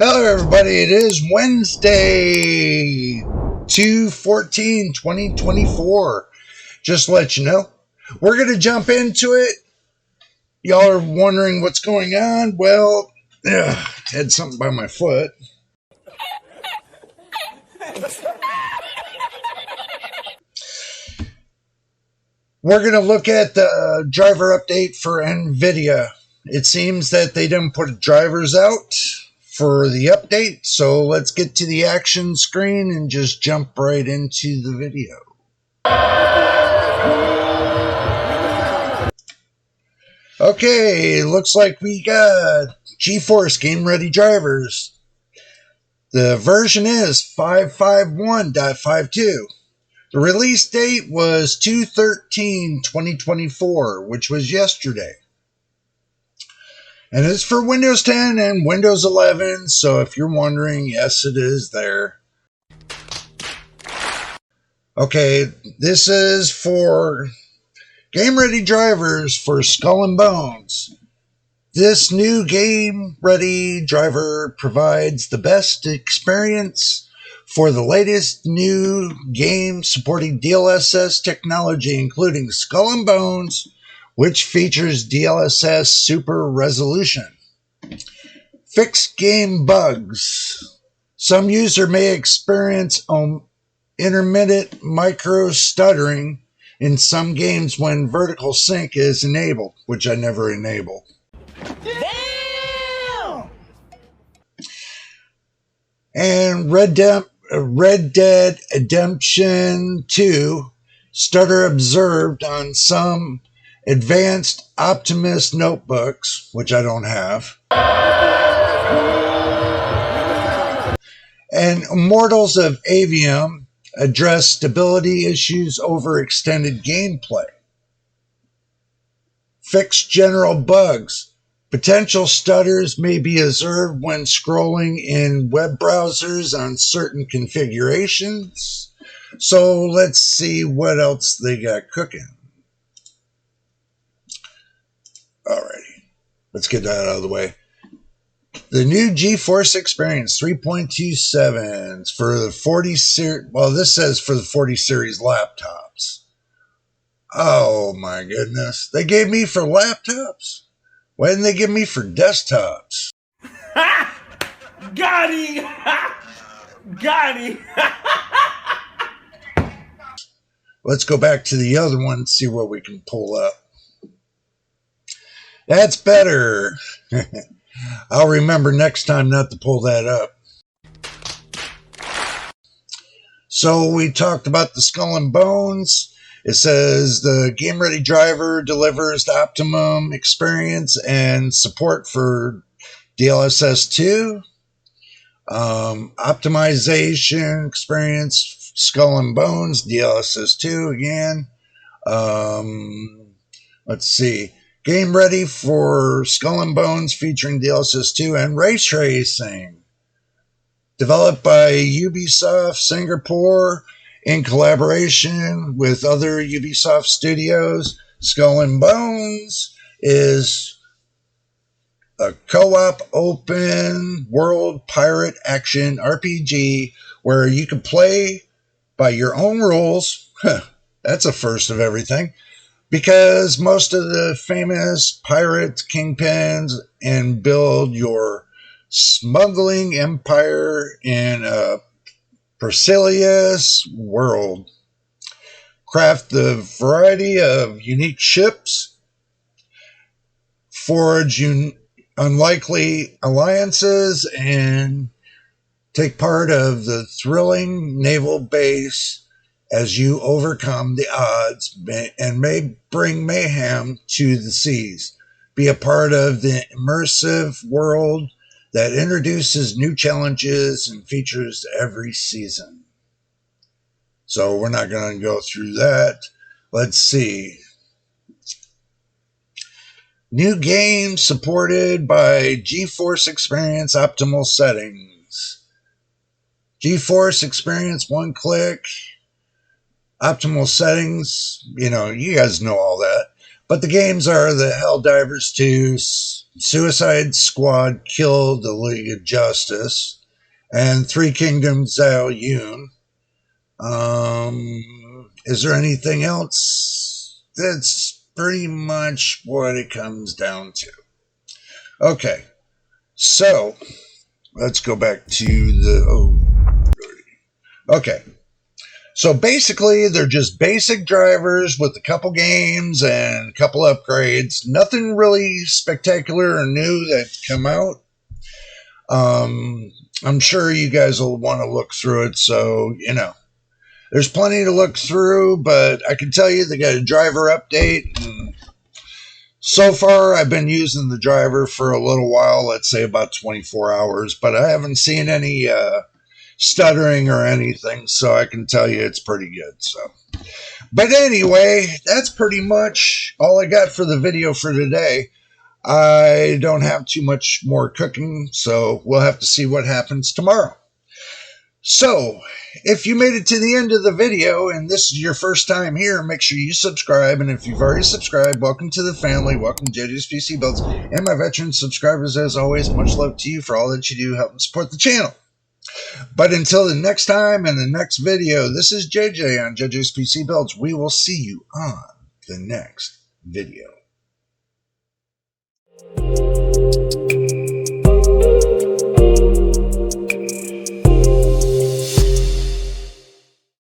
Hello everybody, it is Wednesday, 2/14/2024. Just to let you know, we're going to jump into it. Y'all are wondering what's going on. Well, had something by my foot. We're going to look at the driver update for Nvidia. It seems that they didn't put drivers out for the update, so let's get to the action screen and just jump right into the video. Okay, looks like we got GeForce Game Ready drivers. The version is 551.52. The release date was 2/13/2024, which was yesterday. And it's for Windows 10 and Windows 11, so if you're wondering, yes, it is there. Okay, this is for Game Ready drivers for Skull and Bones. This new Game Ready driver provides the best experience for the latest new game supporting DLSS technology, including Skull and Bones, which features DLSS Super Resolution. Fixed game bugs. Some user may experience intermittent micro stuttering in some games when vertical sync is enabled, which I never enable. Damn! And Red Dead Redemption 2 stutter observed on some advanced Optimus notebooks, which I don't have. And Immortals of Avium address stability issues over extended gameplay. Fix general bugs. Potential stutters may be observed when scrolling in web browsers on certain configurations. So let's see what else they got cooking. Alrighty, let's get that out of the way. The new GeForce Experience 3.27 for the 40 series. Well, this says for the 40 series laptops. Oh my goodness. They gave me for laptops? Why didn't they give me for desktops? Ha! Got him! Got him! Let's go back to the other one and see what we can pull up. That's better. I'll remember next time not to pull that up. So we talked about the Skull and Bones. It says the Game Ready driver delivers the optimum experience and support for DLSS 2. Optimization experience, Skull and Bones, DLSS 2 again. Let's see. Game Ready for Skull and Bones featuring DLSS 2 and ray tracing. Developed by Ubisoft Singapore in collaboration with other Ubisoft studios. Skull and Bones is a co-op open world pirate action RPG where you can play by your own rules. That's a first of everything. Because most of the famous pirate kingpins and build your smuggling empire in a precarious world. Craft the variety of unique ships. Forge unlikely alliances and take part of the thrilling naval base as you overcome the odds and may bring mayhem to the seas. Be a part of the immersive world that introduces new challenges and features every season. So we're not going to go through that. Let's see. New game supported by GeForce Experience optimal settings. GeForce Experience one click. Optimal settings, you guys know all that. But the games are the Helldivers 2, Suicide Squad Kill the League of Justice, and Three Kingdoms Zhao Yun. Is there anything else? That's pretty much what it comes down to. Okay, so let's go back to the. Okay, so basically, they're just basic drivers with a couple games and a couple upgrades. Nothing really spectacular or new that's come out. I'm sure you guys will want to look through it, so there's plenty to look through. But I can tell you they got a driver update, and so far I've been using the driver for a little while. Let's say about 24 hours, but I haven't seen any stuttering or anything, so I can tell you it's pretty good. So, but anyway, that's pretty much all I got for the video for today. I don't have too much more cooking, so we'll have to see what happens tomorrow. So, if you made it to the end of the video and this is your first time here, make sure you subscribe. And if you've already subscribed, welcome to the family. Welcome to JJ's PC Builds. And my veteran subscribers, as always, much love to you for all that you do helping support the channel. But until the next time and the next video, this is JJ on JJ's PC Builds. We will see you on the next video.